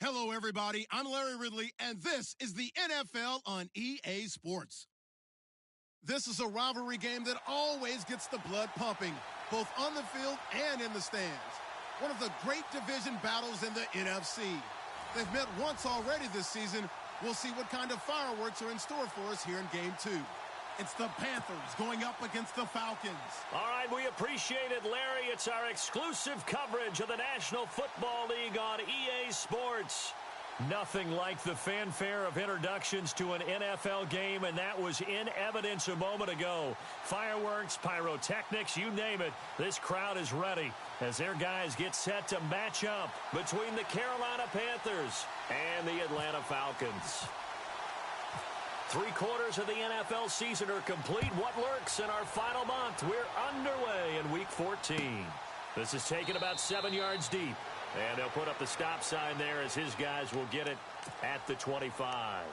Hello, everybody. I'm Larry Ridley, and this is the NFL on EA Sports. This is a rivalry game that always gets the blood pumping, both on the field and in the stands. One of the great division battles in the NFC. They've met once already this season. We'll see what kind of fireworks are in store for us here in Game 2. It's the Panthers going up against the Falcons. All right, we appreciate it, Larry. It's our exclusive coverage of the National Football League on EA Sports. Nothing like the fanfare of introductions to an NFL game, and that was in evidence a moment ago. Fireworks, pyrotechnics, you name it. This crowd is ready as their guys get set to match up between the Carolina Panthers and the Atlanta Falcons. 3/4 of the NFL season are complete. What lurks in our final month? We're underway in Week 14. This is taken about 7 yards deep. And they'll put up the stop sign there as his guys will get it at the 25.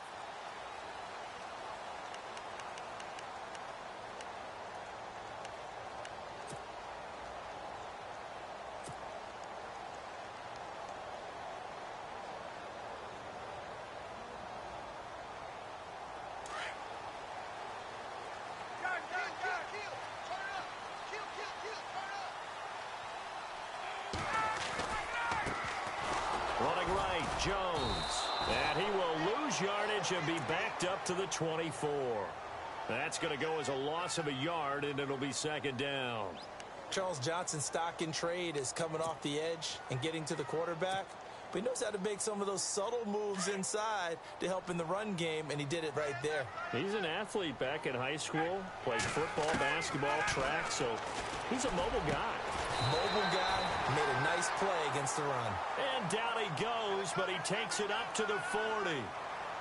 Jones, and he will lose yardage and be backed up to the 24. That's going to go as a loss of a yard, and it'll be second down. Charles Johnson's stock in trade is coming off the edge and getting to the quarterback, but he knows how to make some of those subtle moves inside to help in the run game, and he did it right there. He's an athlete back in high school, played football, basketball, track, so he's a mobile guy. Mobile guy, made a nice play against the run. And down he goes, but he takes it up to the 40.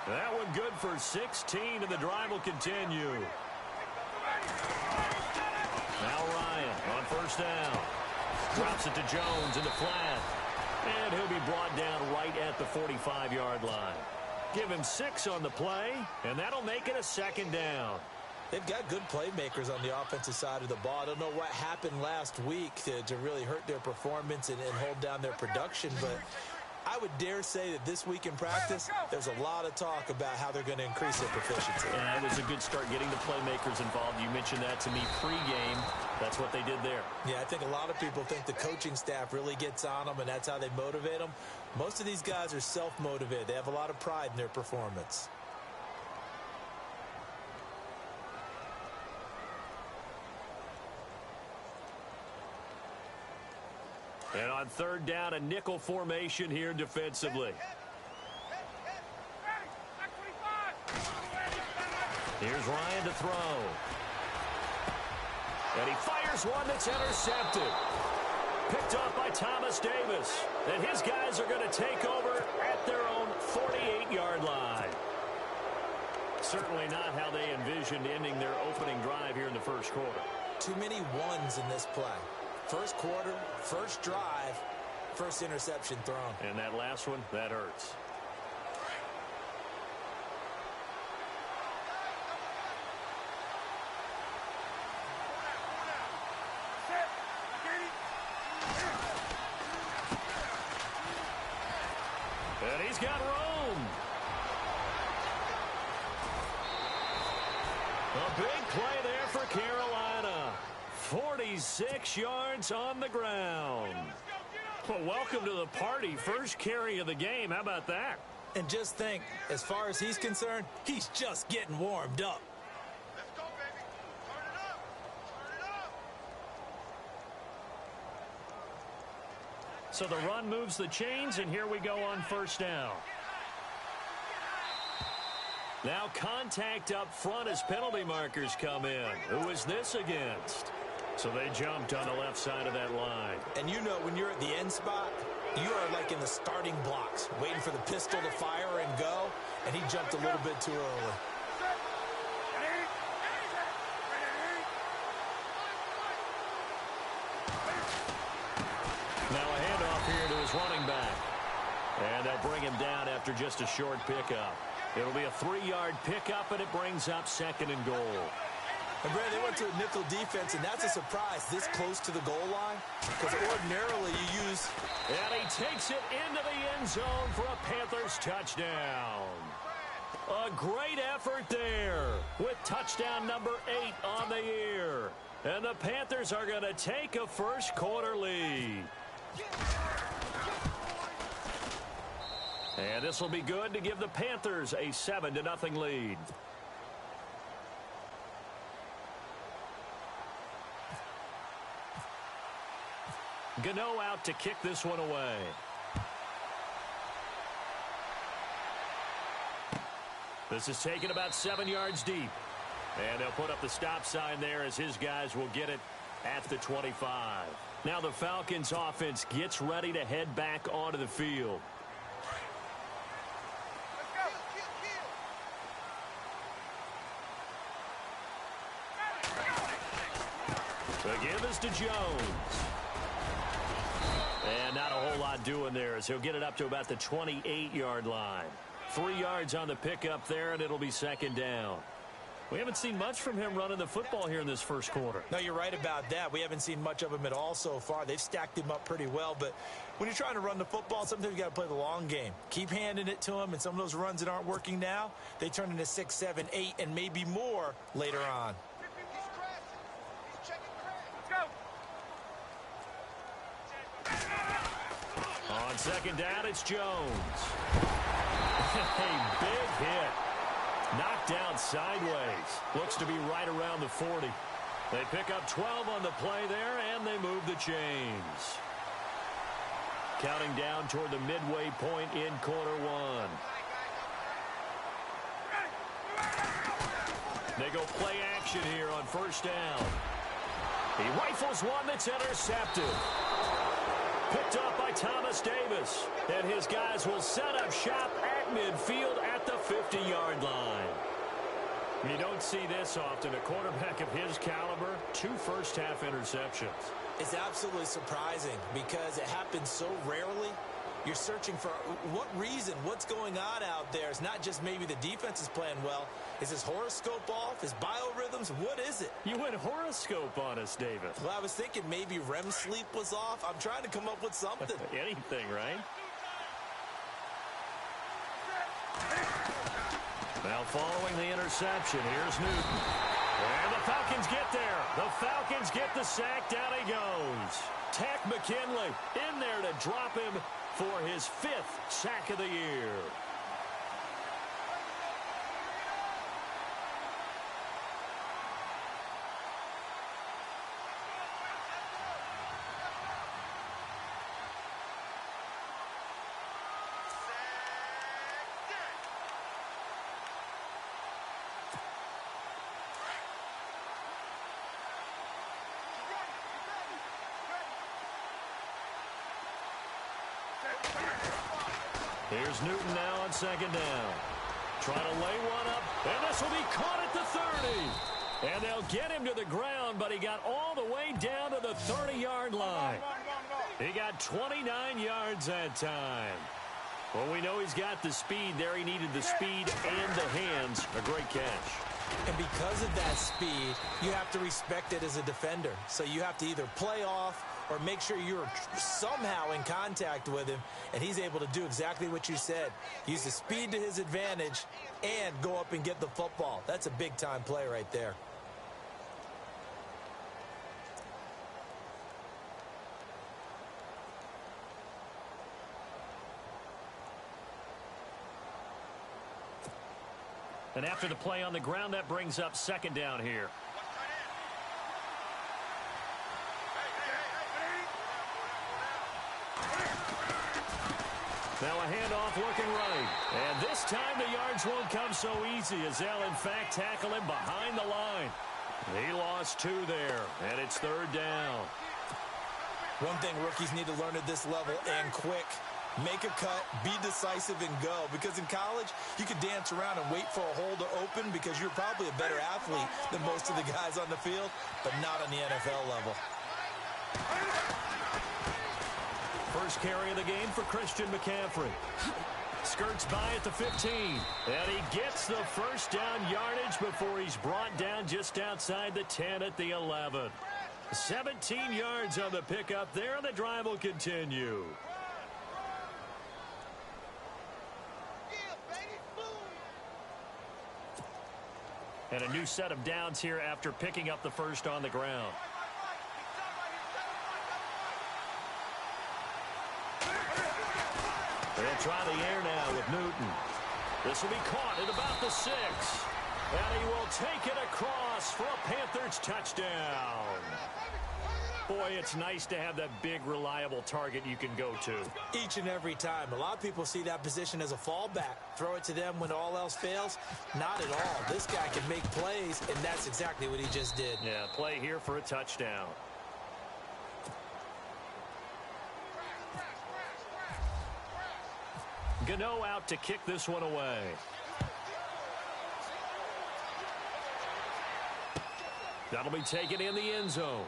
That one good for 16, and the drive will continue. Now Ryan on first down. Drops it to Jones in the flat. And he'll be brought down right at the 45-yard line. Give him 6 on the play, and that'll make it a second down. They've got good playmakers on the offensive side of the ball. I don't know what happened last week to really hurt their performance and hold down their production, but I would dare say that this week in practice, there's a lot of talk about how they're going to increase their proficiency. And it was a good start getting the playmakers involved. You mentioned that to me pregame. That's what they did there. Yeah, I think a lot of people think the coaching staff really gets on them, and that's how they motivate them. Most of these guys are self-motivated. They have a lot of pride in their performance. And on third down, a nickel formation here defensively. Here's Ryan to throw. And he fires one that's intercepted. Picked off by Thomas Davis. And his guys are going to take over at their own 48-yard line. Certainly not how they envisioned ending their opening drive here in the first quarter. Too many ones in this play. First quarter, first drive, first interception thrown. And that last one, that hurts. And he's got room. A big play there for Carolina. 46 yards on the ground. Well, welcome to the party. First carry of the game. How about that? And just think, as far as he's concerned, he's just getting warmed up. Let's go, baby. Turn it up. Turn it up. So the run moves the chains, and here we go on first down. Now contact up front as penalty markers come in. Who is this against? So they jumped on the left side of that line. And you know when you're at the end spot, you are like in the starting blocks, waiting for the pistol to fire and go, and he jumped a little bit too early. Now a handoff here to his running back. And they'll bring him down after just a short pickup. It'll be a 3-yard pickup, and it brings up second and goal. And Brad, they went to a nickel defense, and that's a surprise this close to the goal line, because ordinarily you use... And he takes it into the end zone for a Panthers touchdown. A great effort there with touchdown number 8 on the year. And the Panthers are going to take a first quarter lead. And this will be good to give the Panthers a 7-0 lead. Gano out to kick this one away. This is taken about 7 yards deep. And they'll put up the stop sign there as his guys will get it at the 25. Now the Falcons offense gets ready to head back onto the field. The give is to Jones. And not a whole lot doing there as he'll get it up to about the 28-yard line. 3 yards on the pickup there, and it'll be second down. We haven't seen much from him running the football here in this first quarter. No, you're right about that. We haven't seen much of him at all so far. They've stacked him up pretty well, but when you're trying to run the football, sometimes you got to play the long game. Keep handing it to him, and some of those runs that aren't working now, they turn into 6, 7, 8, and maybe more later on. On second down, it's Jones. A big hit. Knocked down sideways. Looks to be right around the 40. They pick up 12 on the play there, and they move the chains. Counting down toward the midway point in quarter one. They go play action here on first down. He rifles one that's intercepted. Picked up by Thomas Davis. And his guys will set up shop at midfield at the 50-yard line. You don't see this often. A quarterback of his caliber, 2 first-half interceptions. It's absolutely surprising because it happens so rarely. You're searching for what reason, what's going on out there. It's not just maybe the defense is playing well. Is his horoscope off? His biorhythms? What is it? You went horoscope on us, David. Well, I was thinking maybe REM sleep was off. I'm trying to come up with something. Anything, right? Now following the interception, here's Newton. And the Falcons get there. The Falcons get the sack. Down he goes. Tack McKinley in there to drop him for his 5th sack of the year. Here's Newton now on second down. Trying to lay one up, and this will be caught at the 30. And they'll get him to the ground, but he got all the way down to the 30-yard line. He got 29 yards that time. Well, we know he's got the speed there. He needed the speed and the hands. A great catch. And because of that speed, you have to respect it as a defender. So you have to either play off or make sure you're somehow in contact with him, and he's able to do exactly what you said. Use the speed to his advantage and go up and get the football. That's a big-time play right there. And after the play on the ground, that brings up second down here. Now a handoff looking right. And this time the yards won't come so easy as they'll, in fact, tackle him behind the line. He lost 2 there, and it's third down. One thing rookies need to learn at this level, and quick. Make a cut, be decisive, and go. Because in college, you could dance around and wait for a hole to open because you're probably a better athlete than most of the guys on the field, but not on the NFL level. First carry of the game for Christian McCaffrey. Skirts by at the 15. And he gets the first down yardage before he's brought down just outside the 10 at the 11. 17 yards on the pickup there, and the drive will continue. And a new set of downs here after picking up the first on the ground. They'll try the air now with Newton. This will be caught at about the 6. And he will take it across for a Panthers touchdown. Boy, it's nice to have that big, reliable target you can go to. Each and every time. A lot of people see that position as a fallback. Throw it to them when all else fails. Not at all. This guy can make plays, and that's exactly what he just did. Yeah, play here for a touchdown. Gano out to kick this one away. That'll be taken in the end zone.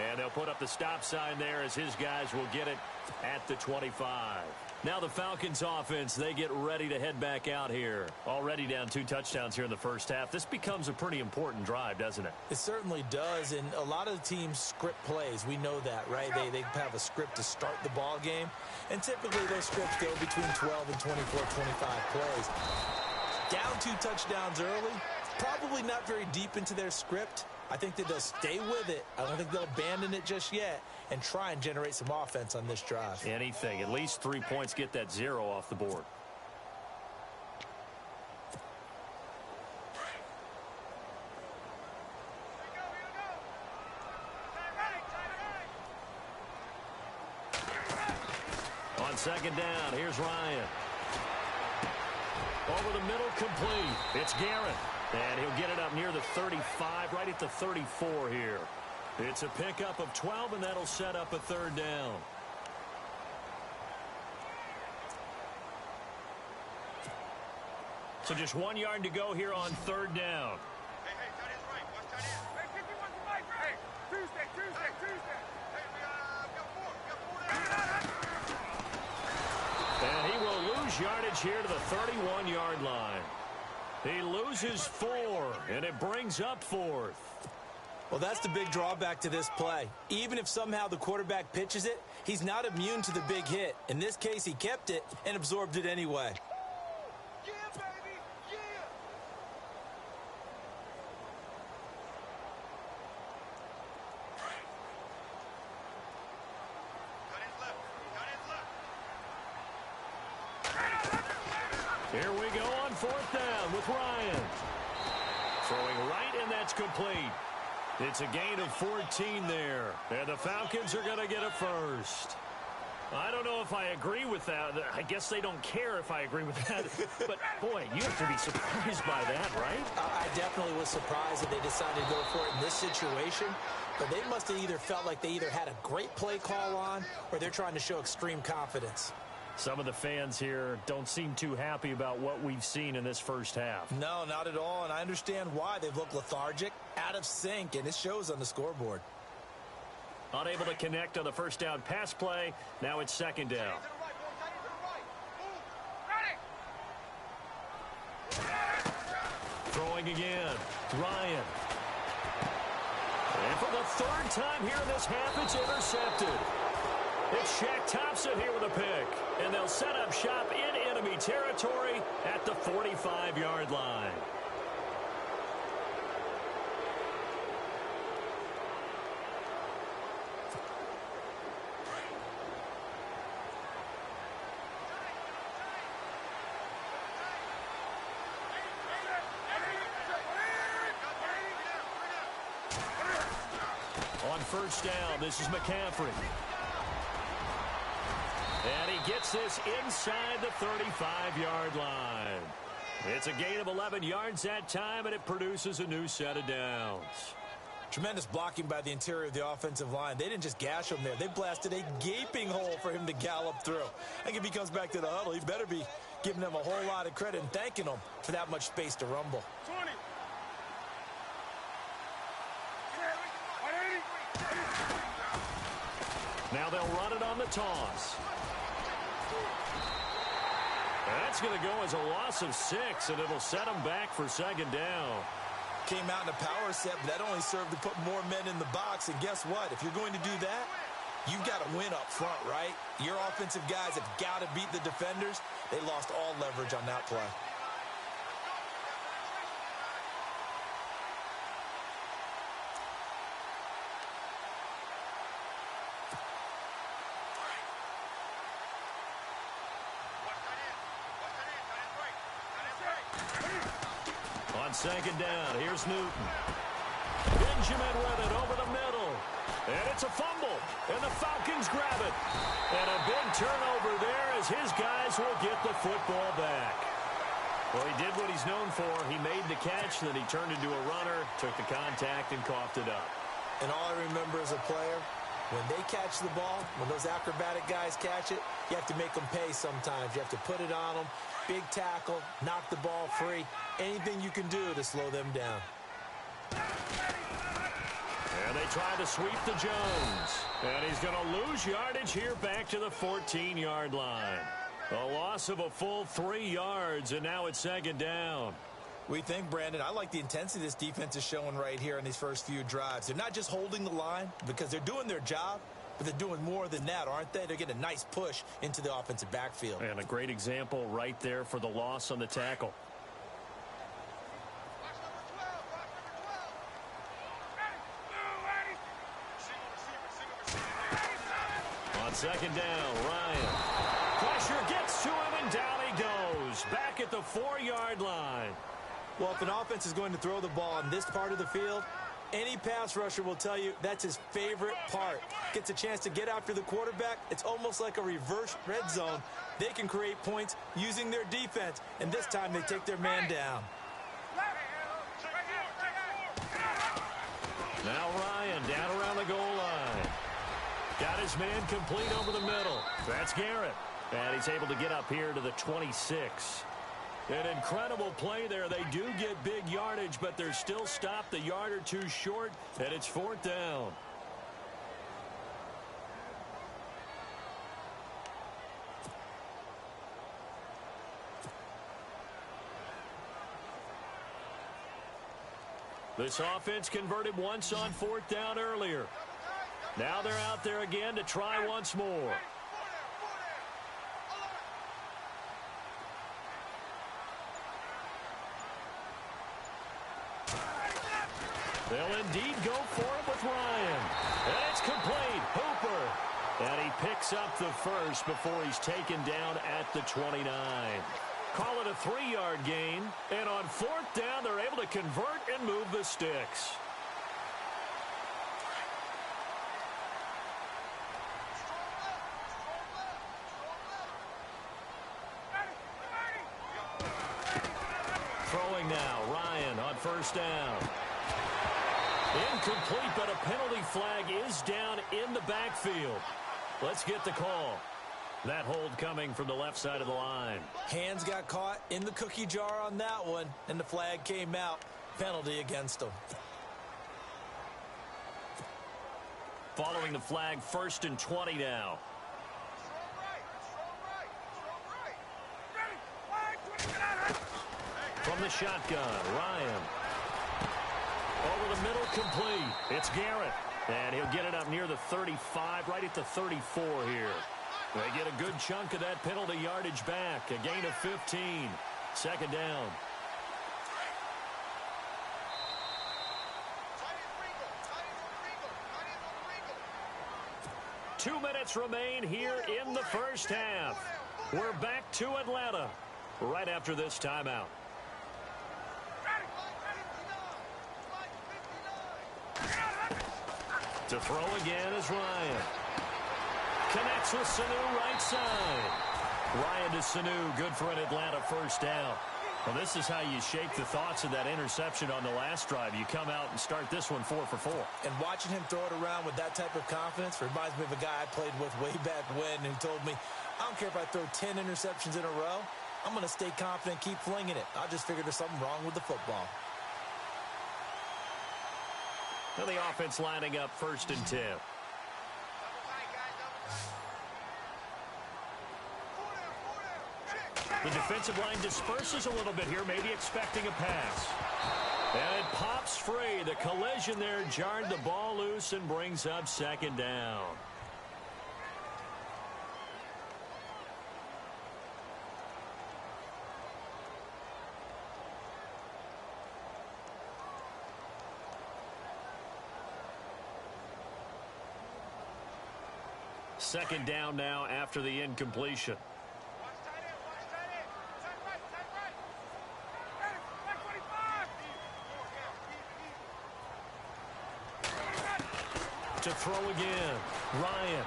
And they'll put up the stop sign there as his guys will get it at the 25. Now the Falcons offense, they get ready to head back out here. Already down 2 touchdowns here in the first half. This becomes a pretty important drive, doesn't it? It certainly does, and a lot of the teams script plays. We know that, right? They have a script to start the ball game, and typically those scripts go between 12 and 24, 25 plays. Down 2 touchdowns early, probably not very deep into their script. I think that they'll stay with it. I don't think they'll abandon it just yet and try and generate some offense on this drive. Anything. At least 3 points, get that 0 off the board. On second down, here's Ryan. Over the middle, complete. It's Garrett. And he'll get it up near the 35, right at the 34 here. It's a pickup of 12, and that'll set up a 3rd down. So just 1 yard to go here on 3rd down. Hey, tight end's right. Watch tight end. Hey, 51 to Mike. Hey, Tuesday. Hey, we got 4. And he will lose yardage here to the 31-yard line. He loses 4, and it brings up 4th. Well, that's the big drawback to this play. Even if somehow the quarterback pitches it, he's not immune to the big hit. In this case, he kept it and absorbed it anyway. Yeah, baby. Yeah. Tight end's left. Here we go on 4th down with Ryan. Throwing right, and that's complete. It's a gain of 14 there. And the Falcons are going to get a first. I don't know if I agree with that. I guess they don't care if I agree with that. But, boy, you have to be surprised by that, right? I definitely was surprised that they decided to go for it in this situation. But they must have either felt like they either had a great play call on or they're trying to show extreme confidence. Some of the fans here don't seem too happy about what we've seen in this first half. No, not at all, and I understand why. They've looked lethargic, out of sync, and it shows on the scoreboard. Unable to connect on the first down pass play. Now it's 2nd down. Throwing again. Ryan. And for the 3rd time here in this half, it's intercepted. It's Shaq Thompson here with a pick. And they'll set up shop in enemy territory at the 45-yard line. On 1st down, this is McCaffrey. And he gets this inside the 35-yard line. It's a gain of 11 yards that time, and it produces a new set of downs. Tremendous blocking by the interior of the offensive line. They didn't just gash him there. They blasted a gaping hole for him to gallop through. I think if he comes back to the huddle, he better be giving them a whole lot of credit and thanking them for that much space to rumble. 20. Now they'll run it on the toss. That's going to go as a loss of 6, and it'll set them back for second down. Came out in a power set, but that only served to put more men in the box. And guess what? If you're going to do that, you've got to win up front, right? Your offensive guys have got to beat the defenders. They lost all leverage on that play. On second down, here's Newton. Benjamin with it over the middle. And it's a fumble. And the Falcons grab it. And a big turnover there as his guys will get the football back. Well, he did what he's known for. He made the catch, then he turned into a runner, took the contact, and coughed it up. And all I remember as a player, when they catch the ball, when those acrobatic guys catch it, you have to make them pay sometimes. You have to put it on them, big tackle, knock the ball free, anything you can do to slow them down. And they try to sweep to Jones. And he's going to lose yardage here back to the 14-yard line. A loss of a full 3 yards, and now it's second down. We think, Brandon, I like the intensity this defense is showing right here in these first few drives. They're not just holding the line because they're doing their job, but they're doing more than that, aren't they? They're getting a nice push into the offensive backfield. And a great example right there for the loss on the tackle. On second down, Ryan. Pressure gets to him, and down he goes. Back at the 4-yard line. Well, if an offense is going to throw the ball on this part of the field, any pass rusher will tell you that's his favorite part. Gets a chance to get after the quarterback. It's almost like a reverse red zone. They can create points using their defense, and this time they take their man down. Now Ryan down around the goal line. Got his man complete over the middle. That's Garrett. And he's able to get up here to the 26. An incredible play there. They do get big yardage, but they're still stopped a yard or two short, and it's 4th down. This offense converted once on 4th down earlier. Now they're out there again to try once more. They'll indeed go for it with Ryan. And it's complete. Hooper. And he picks up the first before he's taken down at the 29. Call it a 3-yard gain. And on 4th down, they're able to convert and move the sticks. Throwing now, Ryan on 1st down. Incomplete, but a penalty flag is down in the backfield. Let's get the call. That hold coming from the left side of the line. Hands got caught in the cookie jar on that one, and the flag came out. Penalty against them. Following the flag, 1st and 20 now. From the shotgun, Ryan. Over the middle, complete. It's Garrett. And he'll get it up near the 35, right at the 34 here. They get a good chunk of that penalty yardage back. A gain of 15. Second down. Two minutes remain here in the first half. We're back to Atlanta right after this timeout. To throw again is Ryan. Connects with Sanu right side. Ryan to Sanu, good for an Atlanta first down. Well, this is how you shake the thoughts of that interception on the last drive. You come out and start this one 4 for 4. And watching him throw it around with that type of confidence reminds me of a guy I played with way back when who told me, I don't care if I throw 10 interceptions in a row. I'm going to stay confident, keep flinging it. I just figured there's something wrong with the football. Now the offense lining up 1st and 10. The defensive line disperses a little bit here, maybe expecting a pass. And it pops free. The collision there jarred the ball loose and brings up second down. Second down now after the incompletion. Watch tight end, watch tight end. Tight right, tight right. Hey, back 25. To throw again, Ryan.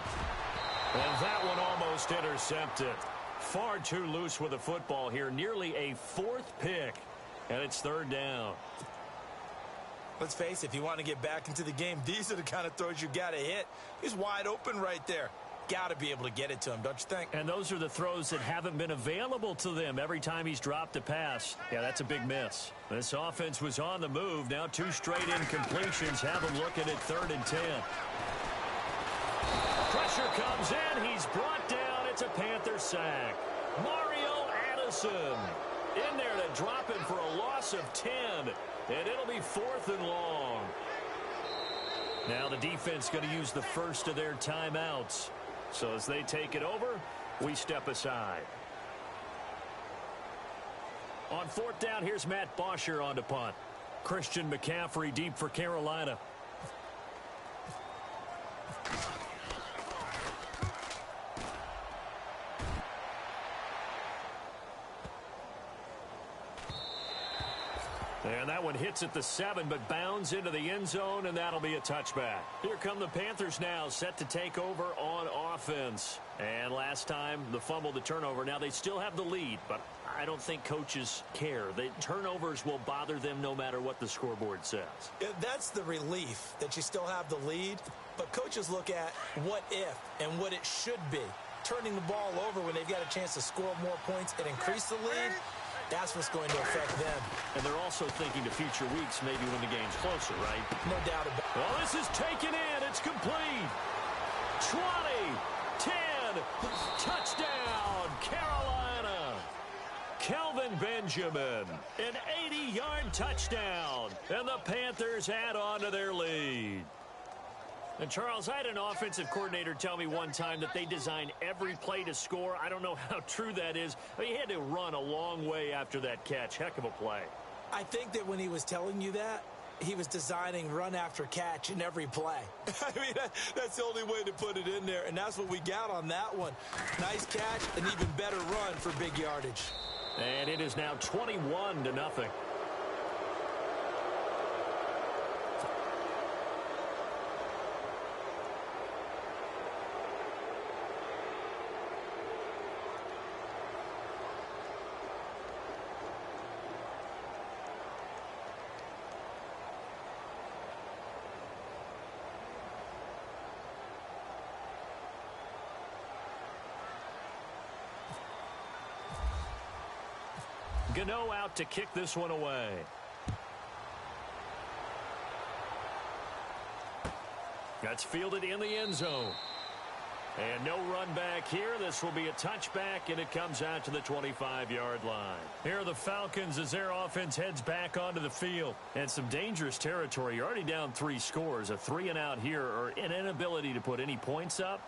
And that one almost intercepted. Far too loose with the football here. Nearly a fourth pick. And it's third down. Let's face it, if you want to get back into the game, these are the kind of throws you got to hit. He's wide open right there. Got to be able to get it to him, don't you think? And those are the throws that haven't been available to them every time he's dropped a pass. Yeah, that's a big miss. This offense was on the move. Now 2 straight incompletions have him looking at 3rd and 10. Pressure comes in. He's brought down. It's a Panther sack. Mario Addison in there to drop him for a loss of 10. And it'll be 4th and long. Now the defense going to use the first of their timeouts. So as they take it over, we step aside. On 4th down, here's Matt Bosher on to punt. Christian McCaffrey deep for Carolina. And that one hits at the 7, but bounds into the end zone, and that'll be a touchback. Here come the Panthers now, set to take over on offense. And last time, the fumble, the turnover. Now they still have the lead, but I don't think coaches care. The turnovers will bother them no matter what the scoreboard says. Yeah, that's the relief, that you still have the lead. But coaches look at what if and what it should be. Turning the ball over when they've got a chance to score more points and increase the lead, that's what's going to affect them. And they're also thinking to future weeks, maybe when the game's closer, right? No doubt about it. Well, this is taken in. It's complete. 20, 10, touchdown, Carolina. Kelvin Benjamin, an 80-yard touchdown. And the Panthers add on to their lead. And, Charles, I had an offensive coordinator tell me one time that they design every play to score. I don't know how true that is. I mean, he had to run a long way after that catch. Heck of a play. I think that when he was telling you that, he was designing run after catch in every play. I mean, that's the only way to put it in there, and that's what we got on that one. Nice catch, an even better run for big yardage. And it is now 21-0. Gano out to kick this one away. That's fielded in the end zone. And no run back here. This will be a touchback, and it comes out to the 25-yard line. Here are the Falcons as their offense heads back onto the field. And some dangerous territory. You're already down 3 scores. A 3-and-out here, or an inability to put any points up.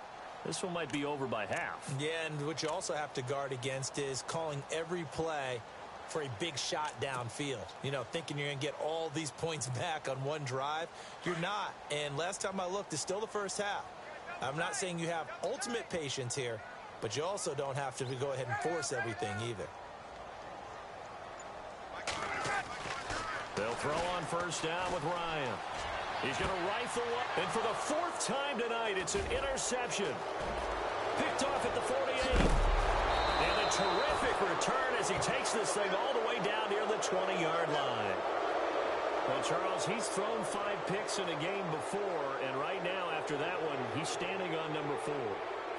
This one might be over by half. Yeah, and what you also have to guard against is calling every play for a big shot downfield. You know, thinking you're going to get all these points back on one drive. You're not. And last time I looked, it's still the first half. I'm not saying you have ultimate patience here, but you also don't have to go ahead and force everything either. They'll throw on first down with Ryan. He's going to rifle up. And for the 4th time tonight, it's an interception. Picked off at the 48. And a terrific return as he takes this thing all the way down near the 20-yard line. Well, Charles, he's thrown 5 picks in a game before, and right now, after that one, he's standing on number 4.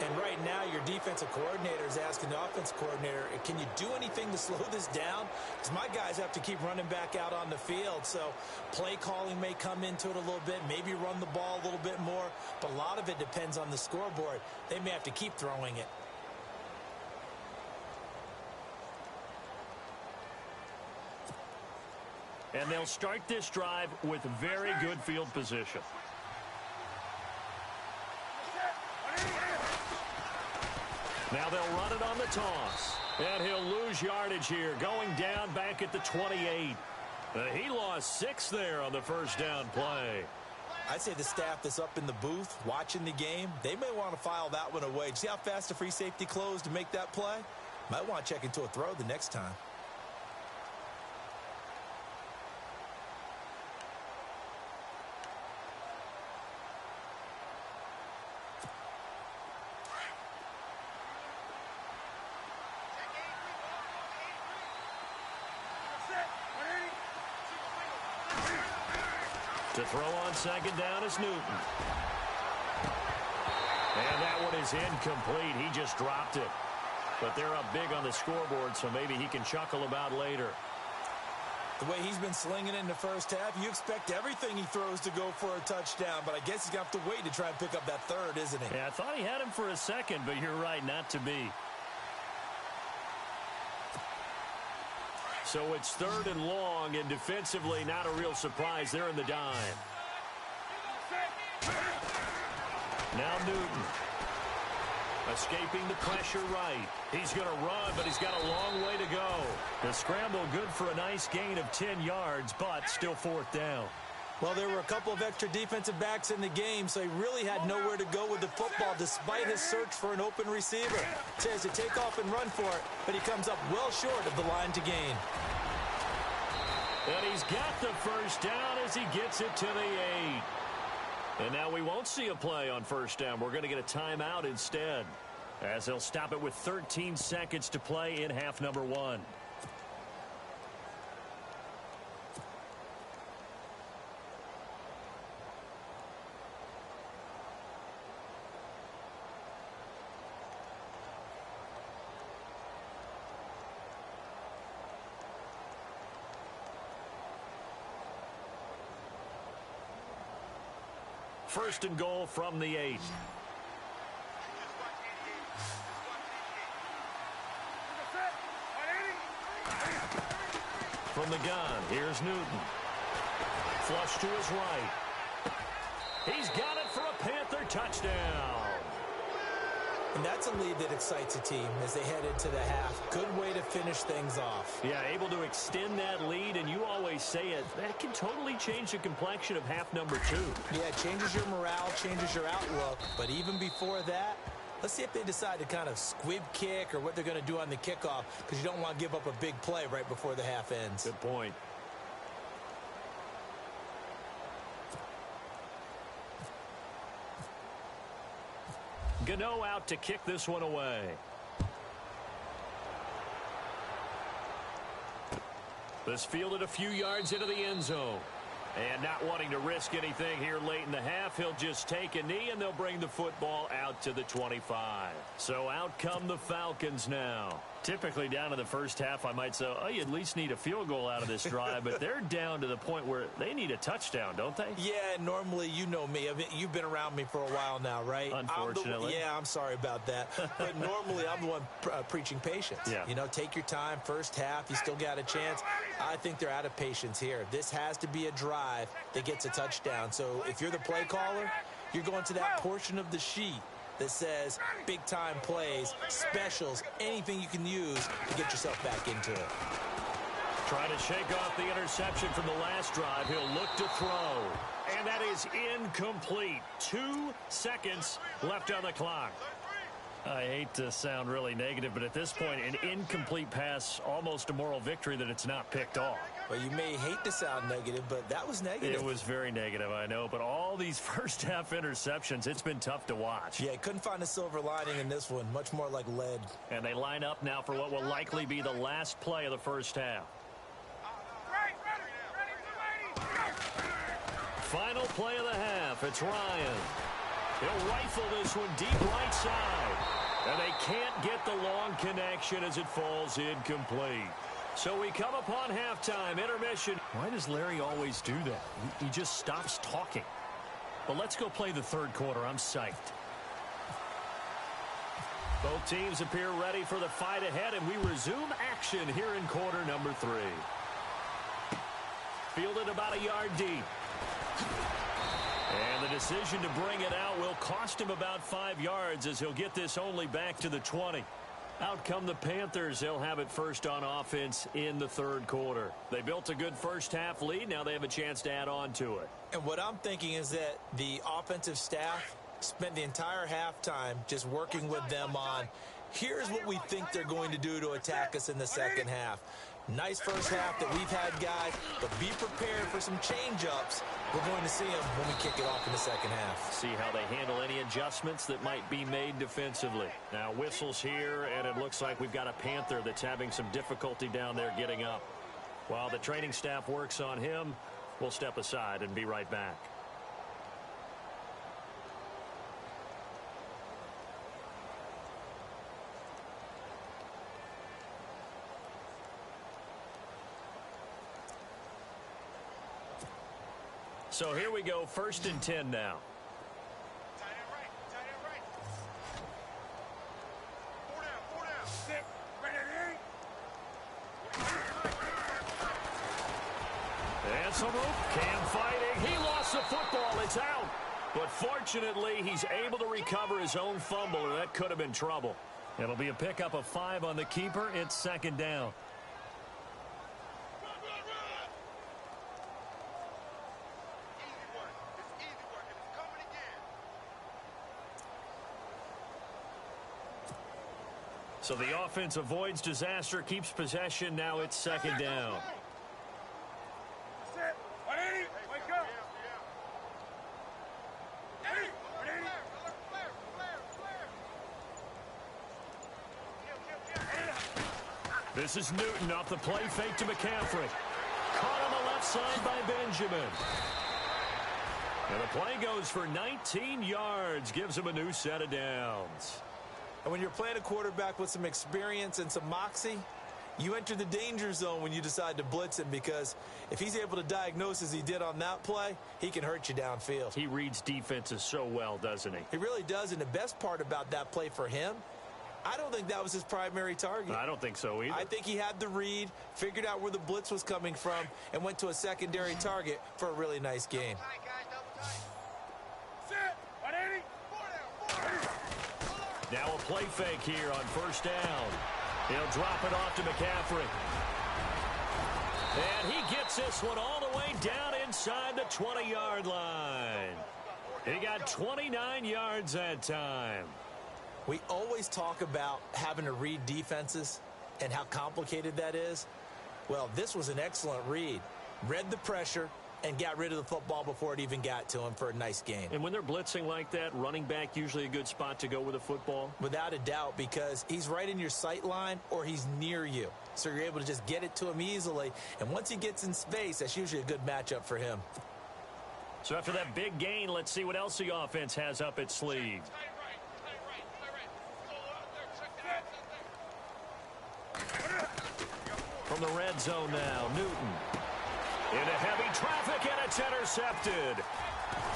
And right now, your defensive coordinator is asking the offensive coordinator, can you do anything to slow this down? Because my guys have to keep running back out on the field. So play calling may come into it a little bit, maybe run the ball a little bit more, but a lot of it depends on the scoreboard. They may have to keep throwing it. And they'll start this drive with very good field position. Now they'll run it on the toss. And he'll lose yardage here, going down back at the 28. He lost 6 there on the first down play. I'd say the staff that's up in the booth watching the game, they may want to file that one away. See how fast the free safety closed to make that play? Might want to check into a throw the next time. To throw on second down is Newton. And that one is incomplete. He just dropped it. But they're up big on the scoreboard, so maybe he can chuckle about later. The way he's been slinging in the first half, you expect everything he throws to go for a touchdown, but I guess he's going to have to wait to try and pick up that third, isn't he? Yeah, I thought he had him for a second, but you're right, not to be. So it's 3rd and long, and defensively not a real surprise. They're in the dime. Now Newton. Escaping the pressure right. He's going to run, but he's got a long way to go. The scramble good for a nice gain of 10 yards, but still 4th down. Well, there were a couple of extra defensive backs in the game, so he really had nowhere to go with the football despite his search for an open receiver. Says to take off and run for it, but he comes up well short of the line to gain. And he's got the first down as he gets it to the 8. And now we won't see a play on first down. We're going to get a timeout instead, as they'll stop it with 13 seconds to play in half number 1. First and goal from the 8. From the gun, here's Newton. Flush to his right. He's got it for a Panther touchdown. And that's a lead that excites a team as they head into the half. Good way to finish things off. Yeah, able to extend that lead, and you always say it, that can totally change the complexion of half number 2. Yeah, it changes your morale, changes your outlook. But even before that, let's see if they decide to kind of squib kick or what they're going to do on the kickoff, because you don't want to give up a big play right before the half ends. Good point. Gano out to kick this one away. This fielded a few yards into the end zone. And not wanting to risk anything here late in the half, he'll just take a knee, and they'll bring the football out to the 25. So out come the Falcons now. Typically down to the first half, I might say, oh, you at least need a field goal out of this drive, but they're down to the point where they need a touchdown, don't they? Yeah, normally, you know me. I mean, you've been around me for a while now, right? Unfortunately. I'm sorry about that. But normally, I'm the one preaching patience. Yeah. You know, take your time, first half, you still got a chance. I think they're out of patience here. This has to be a drive that gets a touchdown. So if you're the play caller, you're going to that portion of the sheet that says big-time plays, specials, anything you can use to get yourself back into it. Trying to shake off the interception from the last drive. He'll look to throw. And that is incomplete. 2 seconds left on the clock. I hate to sound really negative, but at this point, an incomplete pass, almost a moral victory that it's not picked off. Well, you may hate to sound negative, but that was negative. It was very negative, I know. But all these first-half interceptions, it's been tough to watch. Yeah, couldn't find a silver lining in this one. Much more like lead. And they line up now for what will likely be the last play of the first half. Final play of the half. It's Ryan. He'll rifle this one deep right side. And they can't get the long connection as it falls incomplete. So we come upon halftime, intermission. Why does Larry always do that? He just stops talking. But let's go play the third quarter. I'm psyched. Both teams appear ready for the fight ahead, and we resume action here in quarter number 3. fielded about a yard deep. And the decision to bring it out will cost him about 5 yards as he'll get this only back to the 20. Out come the Panthers. They'll have it first on offense in the third quarter. They built a good first-half lead. Now they have a chance to add on to it. And what I'm thinking is that the offensive staff spent the entire halftime just working with them on, here's what we think they're going to do to attack us in the second half. Nice first half that we've had, guys, but be prepared for some change-ups. We're going to see them when we kick it off in the second half. See how they handle any adjustments that might be made defensively. Now whistles here, and it looks like we've got a Panther that's having some difficulty down there getting up. While the training staff works on him, we'll step aside and be right back. So here we go, 1st and 10 now. Tight end right. Tight end right. 4 down. 4 down. Zip. Right at And some rope. Cam fighting. He lost the football. It's out. But fortunately, he's able to recover his own fumble, or that could have been trouble. It'll be a pickup of 5 on the keeper. It's 2nd down. So the offense avoids disaster, keeps possession. Now it's 2nd down. Sit. 180. Wake up. Hey. 180. This is Newton off the play fake to McCaffrey. Caught on the left side by Benjamin. And the play goes for 19 yards. Gives him a new set of downs. And when you're playing a quarterback with some experience and some moxie, you enter the danger zone when you decide to blitz him, because if he's able to diagnose as he did on that play, he can hurt you downfield. He reads defenses so well, doesn't he? He really does, and the best part about that play for him, I don't think that was his primary target. I don't think so either. I think he had the read, figured out where the blitz was coming from, and went to a secondary target for a really nice game. Sit. 180. 4 down. Now a play fake here on 1st down. He'll drop it off to McCaffrey. And he gets this one all the way down inside the 20-yard line. He got 29 yards that time. We always talk about having to read defenses and how complicated that is. Well, this was an excellent read. Read the pressure and got rid of the football before it even got to him for a nice game. And when they're blitzing like that, running back usually a good spot to go with a football? Without a doubt, because he's right in your sight line or he's near you. So you're able to just get it to him easily. And once he gets in space, that's usually a good matchup for him. So after that big gain, let's see what else the offense has up its sleeve. From the red zone now, Newton. Into heavy traffic, and it's intercepted.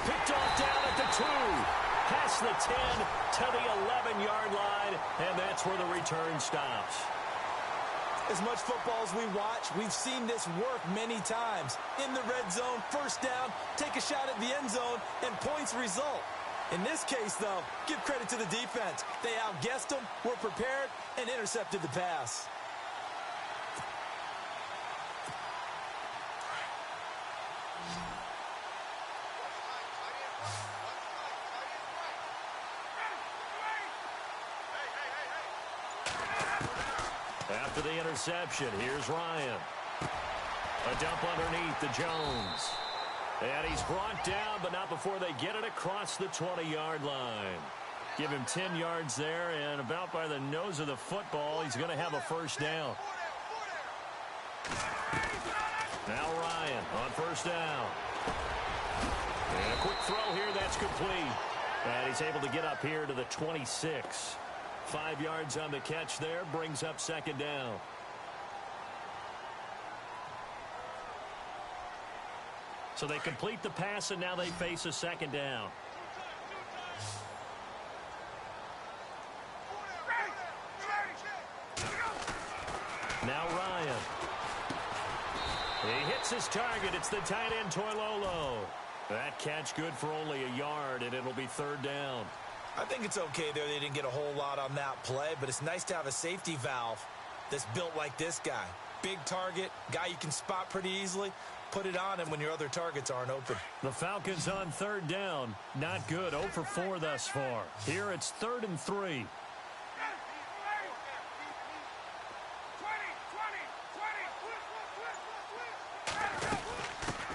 Picked off down at the 2. Past the 10 to the 11-yard line, and that's where the return stops. As much football as we watch, we've seen this work many times. In the red zone, 1st down, take a shot at the end zone, and points result. In this case, though, give credit to the defense. They outguessed them, were prepared, and intercepted the pass. After the interception, here's Ryan. A dump underneath to Jones. And he's brought down, but not before they get it across the 20-yard line. Give him 10 yards there, and about by the nose of the football, he's going to have a 1st down. Now Ryan on 1st down. And a quick throw here, that's complete. And he's able to get up here to the 26. 5 yards on the catch there, brings up 2nd down. So they complete the pass, and now they face a 2nd down. Now Ryan. He hits his target. It's the tight end, Toilolo. That catch good for only a yard, and it'll be 3rd down. I think it's okay there. They didn't get a whole lot on that play, but it's nice to have a safety valve that's built like this guy. Big target, guy you can spot pretty easily. Put it on him when your other targets aren't open. The Falcons on 3rd down. Not good. 0 for 4 thus far. Here it's 3rd and 3.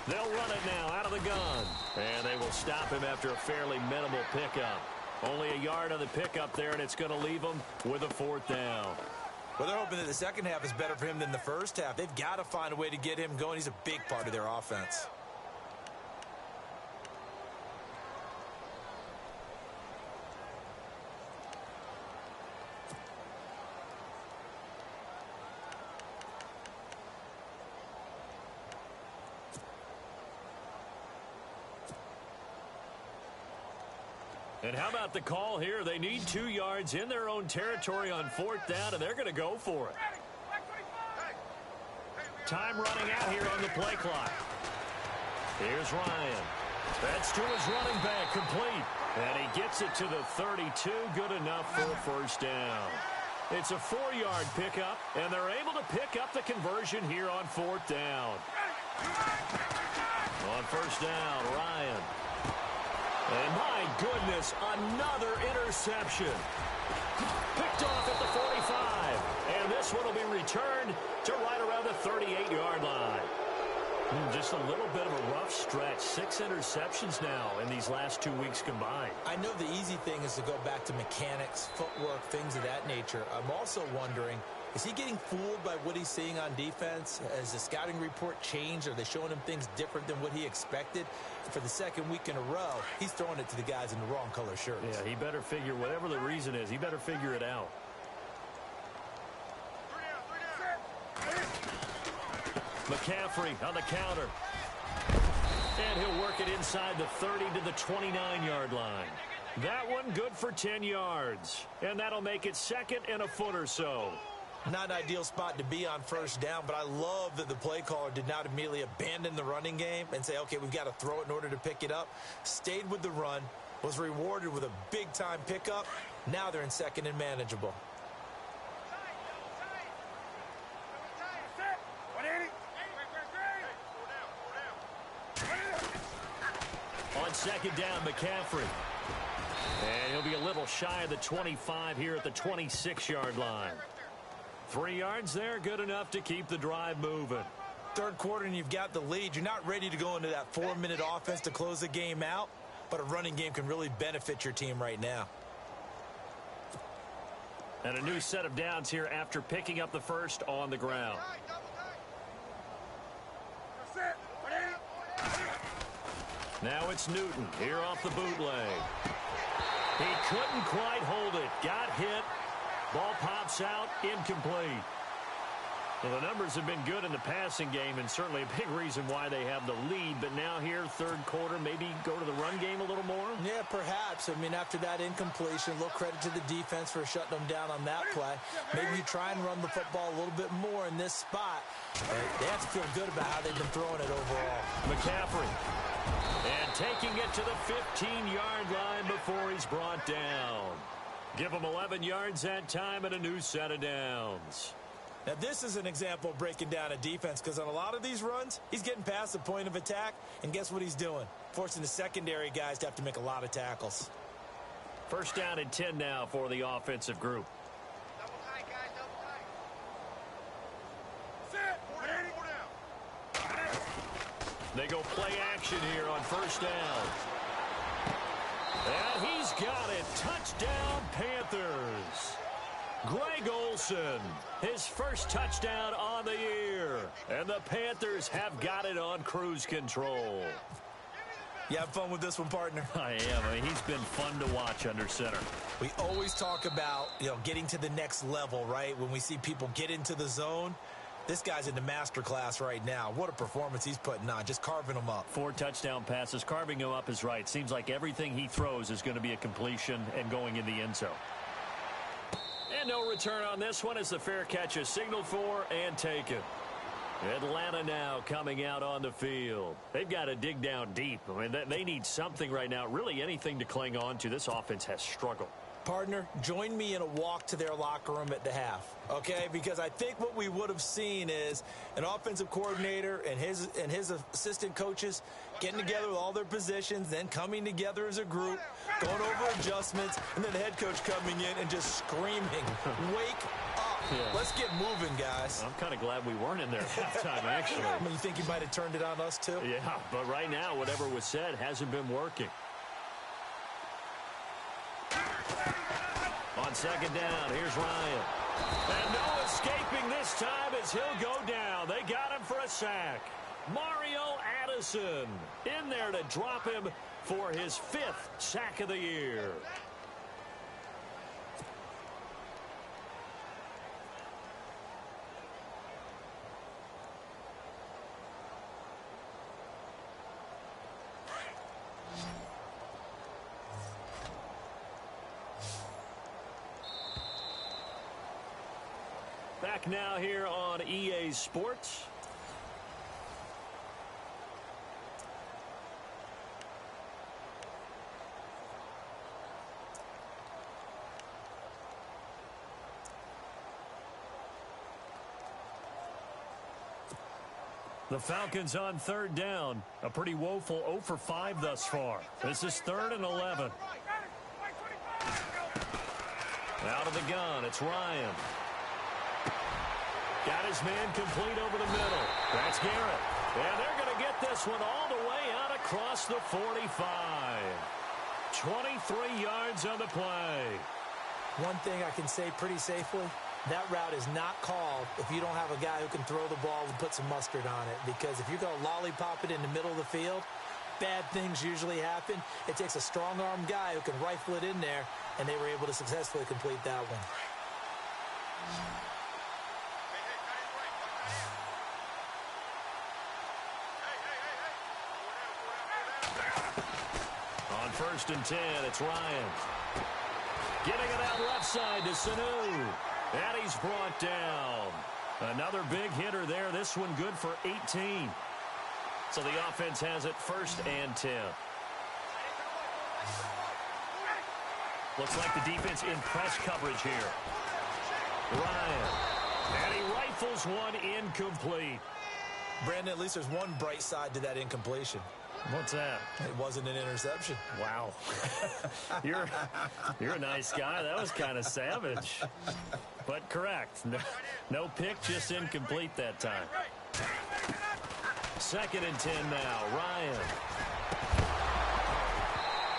They'll run it now out of the gun. And they will stop him after a fairly minimal pickup. Only a yard on the pickup there, and it's going to leave them with a 4th down. Well, they're hoping that the second half is better for him than the first half. They've got to find a way to get him going. He's a big part of their offense. And how about the call here? They need 2 yards in their own territory on 4th down, and they're going to go for it. Time running out here on the play clock. Here's Ryan. That's to his running back, complete. And he gets it to the 32, good enough for a 1st down. It's a 4-yard pickup, and they're able to pick up the conversion here on 4th down. On 1st down, Ryan. And my goodness, another interception. Picked off at the 45. And this one will be returned to right around the 38-yard line. Just a little bit of a rough stretch. 6 interceptions now in these last 2 weeks combined. I know the easy thing is to go back to mechanics, footwork, things of that nature. I'm also wondering, is he getting fooled by what he's seeing on defense? Has the scouting report changed? Are they showing him things different than what he expected? For the 2nd week in a row, he's throwing it to the guys in the wrong color shirts. Yeah, he better figure, whatever the reason is, he better figure it out. McCaffrey on the counter. And he'll work it inside the 30 to the 29-yard line. That one good for 10 yards. And that'll make it 2nd and a foot or so. Not an ideal spot to be on 1st down, but I love that the play caller did not immediately abandon the running game and say, okay, we've got to throw it in order to pick it up. Stayed with the run, was rewarded with a big-time pickup. Now they're in 2nd and manageable. On 2nd down, McCaffrey. And he'll be a little shy of the 25 here at the 26-yard line. 3 yards there, good enough to keep the drive moving. 3rd quarter and you've got the lead. You're not ready to go into that 4-minute offense to close the game out, but a running game can really benefit your team right now. And a new set of downs here after picking up the 1st on the ground. Now it's Newton here off the bootleg. He couldn't quite hold it. Got hit. Ball pops out, incomplete. Well, the numbers have been good in the passing game, and certainly a big reason why they have the lead. But now here, 3rd quarter, maybe go to the run game a little more? Yeah, perhaps. I mean, after that incompletion, a little credit to the defense for shutting them down on that play. Maybe you try and run the football a little bit more in this spot. They have to feel good about how they've been throwing it overall. McCaffrey. And taking it to the 15-yard line before he's brought down. Give him 11 yards that time and a new set of downs. Now, this is an example of breaking down a defense, because on a lot of these runs, he's getting past the point of attack, and guess what he's doing? Forcing the secondary guys to have to make a lot of tackles. 1st down and 10 now for the offensive group. Double tight, guys, double tight. Sit. 4 down. They go play action here on 1st down. And he's got it. Touchdown, Panthers. Greg Olsen, his 1st touchdown on the year. And the Panthers have got it on cruise control. You have fun with this one, partner? I am. I mean, he's been fun to watch under center. We always talk about, getting to the next level, right? When we see people get into the zone, this guy's in the master class right now. What a performance he's putting on, just carving them up. 4 touchdown passes. Carving him up is right. Seems like everything he throws is going to be a completion and going in the end zone. And no return on this one as the fair catch is signaled for and taken. Atlanta now coming out on the field. They've got to dig down deep. I mean, they need something right now, really anything to cling on to. This offense has struggled. Partner, join me in a walk to their locker room at the half, okay? Because I think what we would have seen is an offensive coordinator and his assistant coaches getting together with all their positions, then coming together as a group, going over adjustments, and then the head coach coming in and just screaming, "Wake up. Yeah. Let's get moving, guys." I'm kind of glad we weren't in there at halftime, actually. I mean, you think he might have turned it on us, too? Yeah, but right now, whatever was said hasn't been working. On second down, here's Ryan. And no escaping this time as he'll go down. They got him for a sack. Mario Addison in there to drop him for his 5th sack of the year. Back now here on EA Sports. The Falcons on third down. A pretty woeful 0 for 5 thus far. This is 3rd and 11. Out of the gun, it's Ryan. Got his man complete over the middle. That's Garrett. And they're going to get this one all the way out across the 45. 23 yards on the play. One thing I can say pretty safely, that route is not called if you don't have a guy who can throw the ball and put some mustard on it. Because if you're going to lollipop it in the middle of the field, bad things usually happen. It takes a strong-armed guy who can rifle it in there, and they were able to successfully complete that one. On 1st and 10, it's Ryan. Getting it out left side to Sanu. And he's brought down. Another big hitter there. This one good for 18. So the offense has it 1st and 10. Looks like the defense in press coverage here. Ryan. And he rifles one incomplete. Brandon, at least there's one bright side to that incompletion. What's that? It wasn't an interception. Wow. You're a nice guy. That was kind of savage. But correct. No pick, just incomplete that time. 2nd and 10 now. Ryan.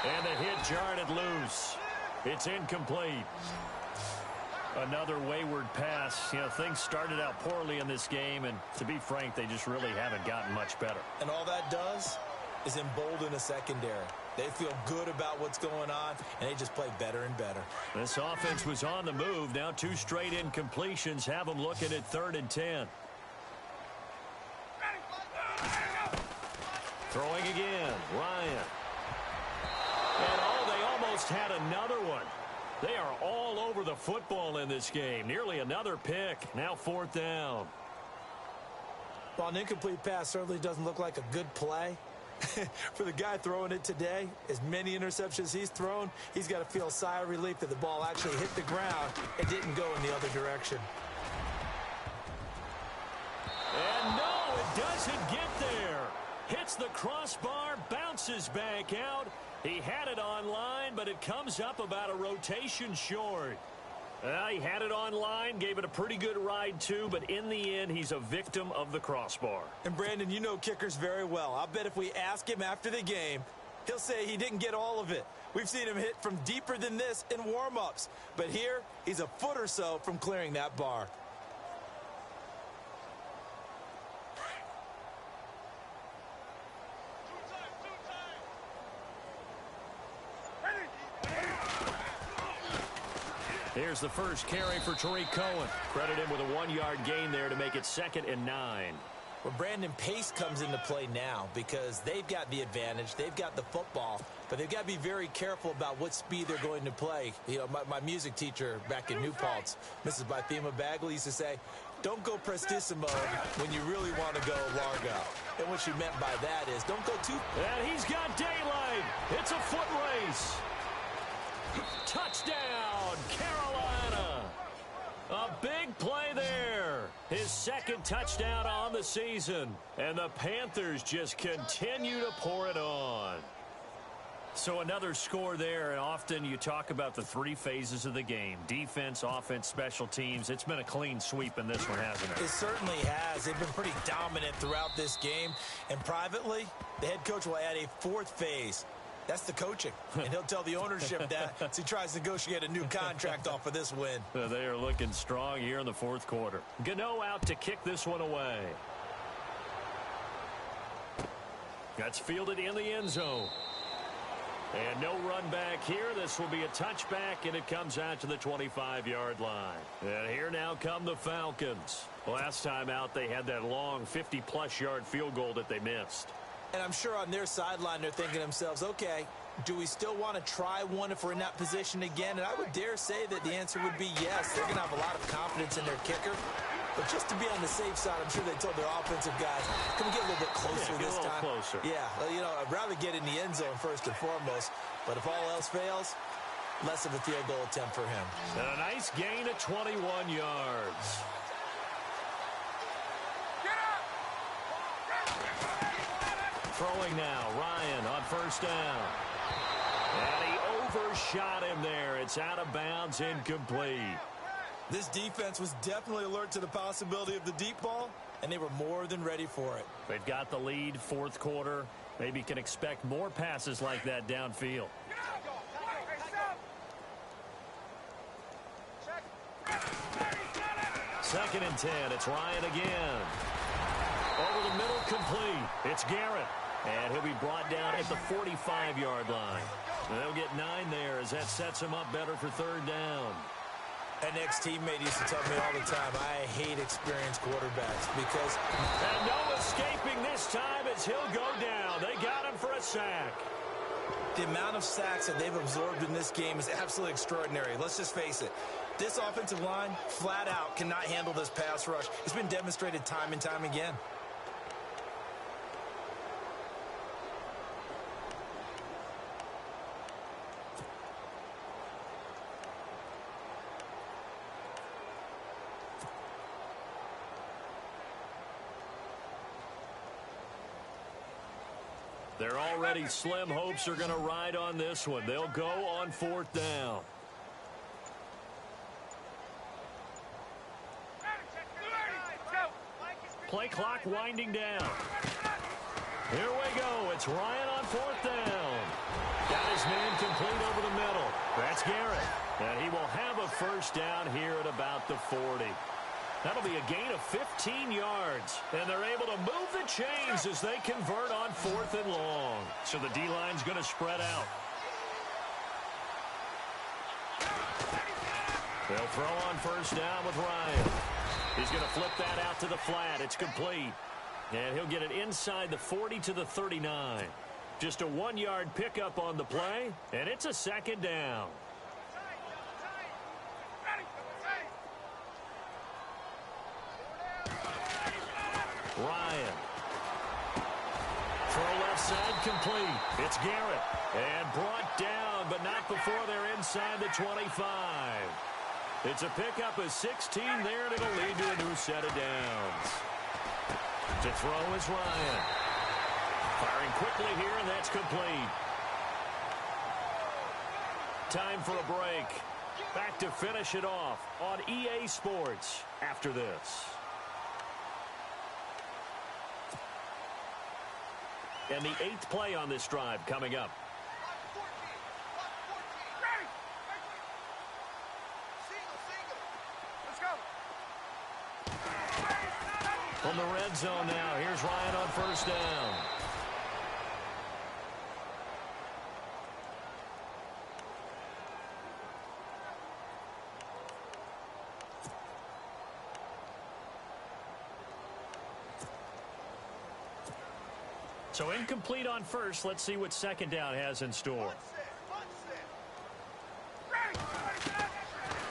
And the hit jarred it loose. It's incomplete. Another wayward pass. You know, things started out poorly in this game, and to be frank, they just really haven't gotten much better. And all that does is embolden a secondary. They feel good about what's going on, and they just play better and better. This offense was on the move. Now 2 straight incompletions have them looking at 3rd and 10. Throwing again, Ryan. And they almost had another one. They are all over the football in this game. Nearly another pick. Now 4th down. Well, an incomplete pass certainly doesn't look like a good play. For the guy throwing it today, as many interceptions he's thrown, he's got to feel a sigh of relief that the ball actually hit the ground and didn't go in the other direction. And no, it doesn't get there. Hits the crossbar, bounces back out. He had it online, but it comes up about a rotation short. He had it online, gave it a pretty good ride too, but in the end, he's a victim of the crossbar. And Brandon, you know kickers very well. I'll bet if we ask him after the game, he'll say he didn't get all of it. We've seen him hit from deeper than this in warm-ups. But here, he's a foot or so from clearing that bar. Here's the first carry for Tariq Cohen. Credit him with a 1-yard gain there to make it 2nd and 9. Well, Brandon, pace comes into play now because they've got the advantage. They've got the football, but they've got to be very careful about what speed they're going to play. You know, my music teacher back in New Paltz, Mrs. Bythema Bagley, used to say, don't go prestissimo when you really want to go largo. And what she meant by that is don't go too... And he's got daylight. It's a foot race. Touchdown, Carolina. A big play there. His second touchdown on the season. And the Panthers just continue to pour it on. So another score there, and often you talk about the three phases of the game. Defense, offense, special teams. It's been a clean sweep in this one, hasn't it? It certainly has. They've been pretty dominant throughout this game. And privately, the head coach will add a fourth phase. That's the coaching. And he'll tell the ownership that as he tries to negotiate a new contract off of this win. They are looking strong here in the fourth quarter. Gano out to kick this one away. That's fielded in the end zone. And no run back here. This will be a touchback, and it comes out to the 25-yard line. And here now come the Falcons. Last time out, they had that long 50-plus yard field goal that they missed. And I'm sure on their sideline they're thinking to themselves, okay, do we still want to try one if we're in that position again? And I would dare say that the answer would be yes. They're going to have a lot of confidence in their kicker. But just to be on the safe side, I'm sure they told their offensive guys, can we get a little bit closer this time? Closer. Yeah, well, you know, I'd rather get in the end zone first and foremost. But if all else fails, less of a field goal attempt for him. And a nice gain of 21 yards. Throwing now, Ryan on first down. And he overshot him there. It's out of bounds, incomplete. This defense was definitely alert to the possibility of the deep ball, and they were more than ready for it. They've got the lead, fourth quarter. Maybe can expect more passes like that downfield. Second and 10. It's Ryan again. Over the middle, complete. It's Garrett. And he'll be brought down at the 45-yard line. And they'll get 9 there as that sets him up better for third down. An ex-teammate used to tell me all the time, I hate experienced quarterbacks because... And no escaping this time as he'll go down. They got him for a sack. The amount of sacks that they've absorbed in this game is absolutely extraordinary. Let's just face it. This offensive line, flat out, cannot handle this pass rush. It's been demonstrated time and time again. They're already slim hopes are going to ride on this one. They'll go on fourth down. Play clock winding down. Here we go. It's Ryan on fourth down. Got his man complete over the middle. That's Garrett. And he will have a first down here at about the 40. That'll be a gain of 15 yards. And they're able to move the chains as they convert on fourth and long. So the D-line's going to spread out. They'll throw on first down with Ryan. He's going to flip that out to the flat. It's complete. And he'll get it inside the 40 to the 39. Just a 1-yard pickup on the play, and it's a second down. Ryan. Throw left side complete. It's Garrett. And brought down, but not before they're inside the 25. It's a pickup of 16 there, and it'll lead to a new set of downs. To throw is Ryan. Firing quickly here, and that's complete. Time for a break. Back to finish it off on EA Sports after this. And the 8th play on this drive coming up. From the red zone now, here's Ryan on first down. So incomplete on first. Let's see what second down has in store.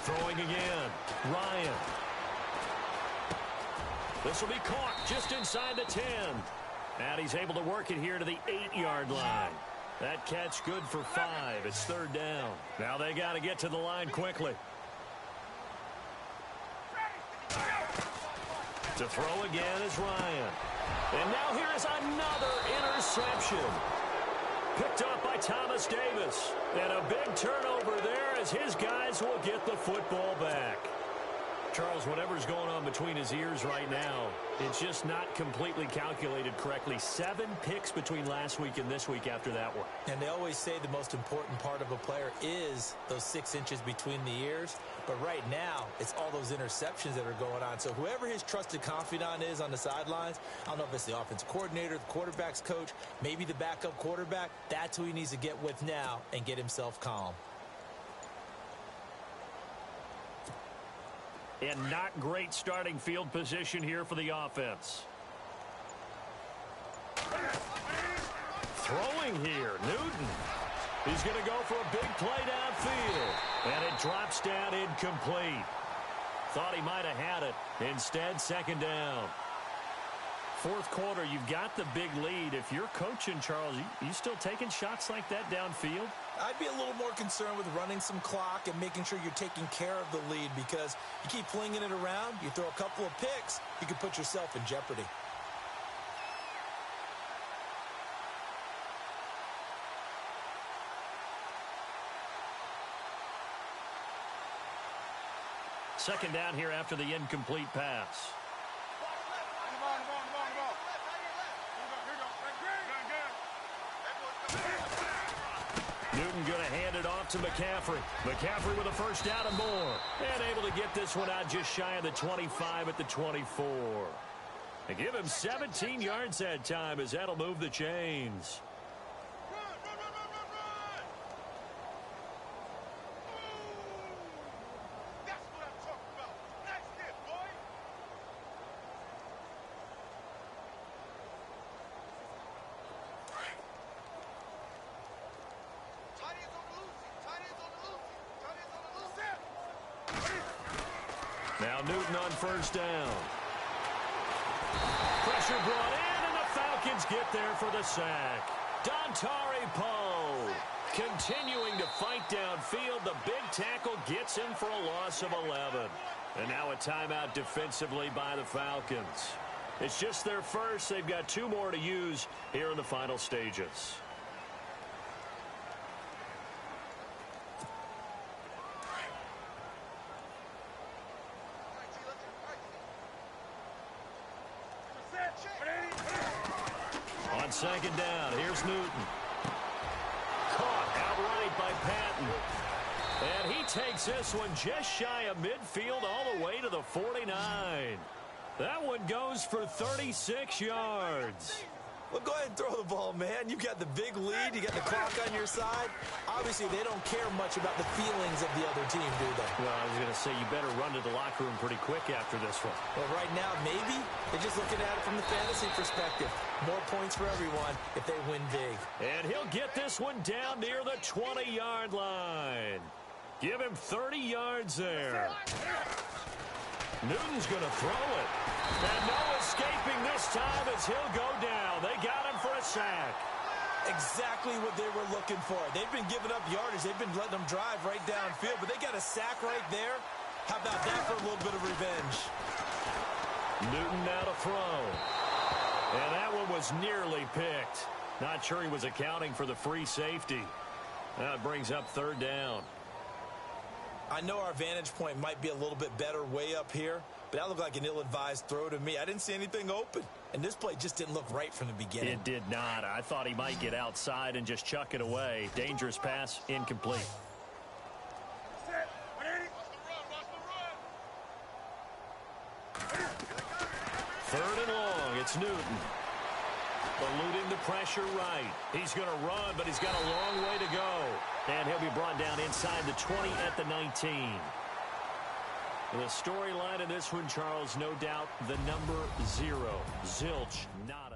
Throwing again. Ryan. This will be caught just inside the 10. And he's able to work it here to the 8-yard line. That catch good for 5. It's third down. Now they got to get to the line quickly. To throw again is Ryan. And now here is another interception. Picked up by Thomas Davis. And a big turnover there as his guys will get the football back. Charles, whatever's going on between his ears right now, it's just not completely calculated correctly. 7 picks between last week and this week after that one. And they always say the most important part of a player is those 6 inches between the ears. But right now, it's all those interceptions that are going on. So whoever his trusted confidant is on the sidelines, I don't know if it's the offensive coordinator, the quarterback's coach, maybe the backup quarterback, that's who he needs to get with now and get himself calm. And not great starting field position here for the offense. Throwing here, Newton. He's going to go for a big play downfield. And it drops down incomplete. Thought he might have had it. Instead, second down. Fourth quarter, you've got the big lead. If you're coaching, Charles, you still taking shots like that downfield? I'd be a little more concerned with running some clock and making sure you're taking care of the lead, because you keep flinging it around, you throw a couple of picks, you can put yourself in jeopardy. Second down here after the incomplete pass. Newton going to hand it off to McCaffrey. McCaffrey with a first down and more. And able to get this one out just shy of the 25 at the 24. And give him 17 yards that time, as that'll move the chains. Now Newton on first down. Pressure brought in, and the Falcons get there for the sack. Dontari Poe continuing to fight downfield. The big tackle gets him for a loss of 11. And now a timeout defensively by the Falcons. It's just their first. They've got 2 more to use here in the final stages. On second down, here's Newton. Caught outright by Patton. And he takes this one just shy of midfield all the way to the 49. That one goes for 36 yards. Well, go ahead and throw the ball, man. You got the big lead. You got the clock on your side. Obviously, they don't care much about the feelings of the other team, do they? Well, I was going to say, you better run to the locker room pretty quick after this one. Well, right now, maybe they're just looking at it from the fantasy perspective. More points for everyone if they win big. And he'll get this one down near the 20-yard line. Give him 30 yards there. Newton's going to throw it. And no escaping this time as he'll go down. They got him for a sack. Exactly what they were looking for. They've been giving up yardage. They've been letting them drive right downfield, but they got a sack right there. How about that for a little bit of revenge? Newton now to throw. And that one was nearly picked. Not sure he was accounting for the free safety. That brings up third down. I know our vantage point might be a little bit better way up here, but that looked like an ill-advised throw to me. I didn't see anything open, and this play just didn't look right from the beginning. It did not. I thought he might get outside and just chuck it away. Dangerous pass, incomplete. Third and long, it's Newton. Eluding the pressure right. He's going to run, but he's got a long way to go. And he'll be brought down inside the 20 at the 19. The storyline of this one, Charles, no doubt the number 0. Zilch not